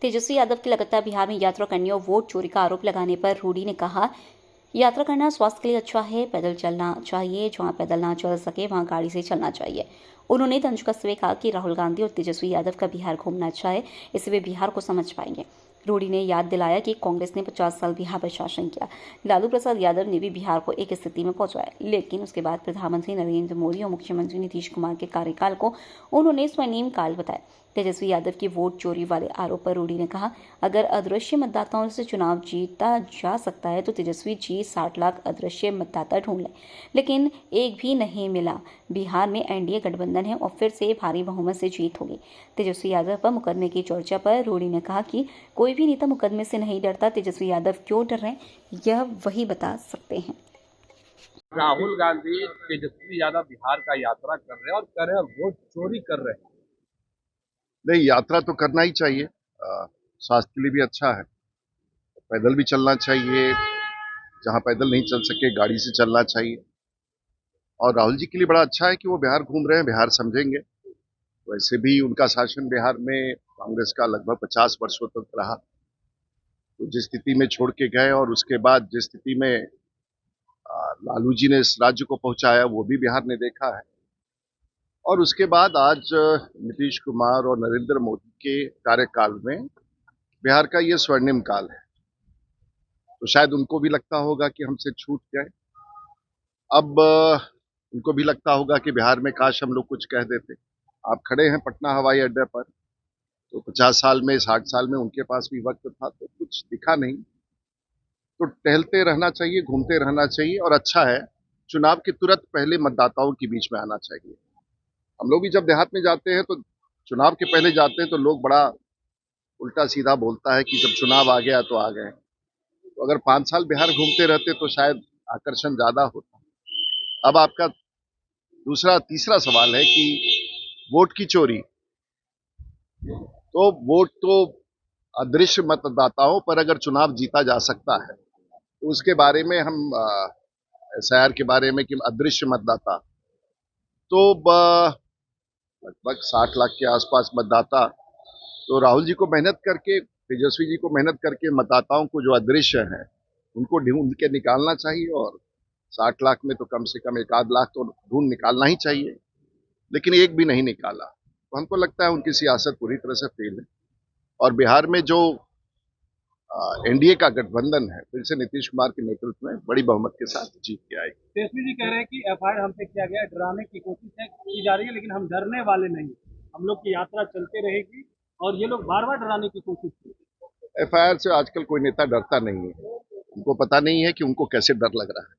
तेजस्वी यादव के लगातार बिहार में यात्रा करने और वोट चोरी का आरोप लगाने पर रूडी ने कहा, यात्रा करना स्वास्थ्य के लिए अच्छा है, पैदल चलना चाहिए, जहां पैदल ना चल सके वहां गाड़ी से चलना चाहिए। उन्होंने तंज कसते हुए कहा कि राहुल गांधी और तेजस्वी यादव का बिहार घूमना अच्छा है, इससे वे बिहार को समझ पाएंगे। रूडी ने याद दिलाया कि कांग्रेस ने 50 साल बिहार पर शासन किया। लालू प्रसाद यादव ने भी बिहार को एक स्थिति में पहुंचाया, लेकिन उसके बाद प्रधानमंत्री नरेंद्र मोदी और मुख्यमंत्री नीतीश कुमार के कार्यकाल को उन्होंने स्वर्णिम काल बताया। तेजस्वी यादव की वोट चोरी वाले आरोप पर रूडी ने कहा, अगर अदृश्य मतदाताओं से चुनाव जीता जा सकता है तो तेजस्वी जी 60 लाख अदृश्य मतदाता ढूंढ लें, लेकिन एक भी नहीं मिला। बिहार में एनडीए गठबंधन है और फिर से भारी बहुमत से जीत होगी। तेजस्वी यादव पर मुकदमे की चर्चा पर रूडी ने कहा कि कोई भी नेता मुकदमे से नहीं डरता, तेजस्वी यादव क्यों डर रहे हैं यह वही बता सकते हैं। राहुल गांधी तेजस्वी यादव बिहार का यात्रा कर रहे हैं और कर रहे हैं, वोट चोरी कर रहे हैं। नहीं, यात्रा तो करना ही चाहिए, स्वास्थ्य के लिए भी अच्छा है। पैदल भी चलना चाहिए, जहां पैदल नहीं चल सके गाड़ी से चलना चाहिए। और राहुल जी के लिए बड़ा अच्छा है कि वो बिहार घूम रहे हैं, बिहार समझेंगे। वैसे भी उनका शासन बिहार में कांग्रेस का लगभग 50 वर्षों तक रहा। तो जिस स्थिति में छोड़ के गए और उसके बाद जिस स्थिति में लालू जी ने इस राज्य को पहुंचाया वो भी बिहार ने देखा है। और उसके बाद आज नीतीश कुमार और नरेंद्र मोदी के कार्यकाल में बिहार का ये स्वर्णिम काल है। तो शायद उनको भी लगता होगा कि हमसे छूट गए। अब उनको भी लगता होगा कि बिहार में काश हम लोग कुछ कह देते। आप खड़े हैं पटना हवाई अड्डे पर, तो 50 साल में 60 साल में उनके पास भी वक्त था तो कुछ दिखा नहीं। तो टहलते रहना चाहिए, घूमते रहना चाहिए और अच्छा है, चुनाव के तुरंत पहले मतदाताओं के बीच में आना चाहिए। हम लोग भी जब देहात में जाते हैं तो चुनाव के पहले जाते हैं तो लोग बड़ा उल्टा सीधा बोलता है कि जब चुनाव आ गया तो आ गए। तो अगर 5 साल बिहार घूमते रहते तो शायद आकर्षण ज्यादा होता। अब आपका दूसरा तीसरा सवाल है कि वोट की चोरी। तो वोट तो अदृश्य मतदाताओं पर अगर चुनाव जीता जा सकता है तो उसके बारे में हम SIR के बारे में कि अदृश्य मतदाता तो लगभग 60 लाख के आसपास मतदाता। तो राहुल जी को मेहनत करके, तेजस्वी जी को मेहनत करके मतदाताओं को जो अदृश्य हैं उनको ढूंढ के निकालना चाहिए। और 60 लाख में तो कम से कम 1-8 लाख तो ढूंढ निकालना ही चाहिए, लेकिन एक भी नहीं निकाला। तो हमको लगता है उनकी सियासत पूरी तरह से फेल है। और बिहार में जो एनडीए का गठबंधन है फिर से नीतीश कुमार के नेतृत्व में बड़ी बहुमत के साथ जीत के आएगी। तेजस्वी जी कह रहे हैं कि FIR हमसे किया गया, डराने की कोशिश की जा रही है, लेकिन हम डरने वाले नहीं। हम लोग की यात्रा चलते रहेगी और ये लोग बार बार डराने की कोशिश की। FIR से आजकल कोई नेता डरता नहीं है। उनको पता नहीं है कि उनको कैसे डर लग रहा है।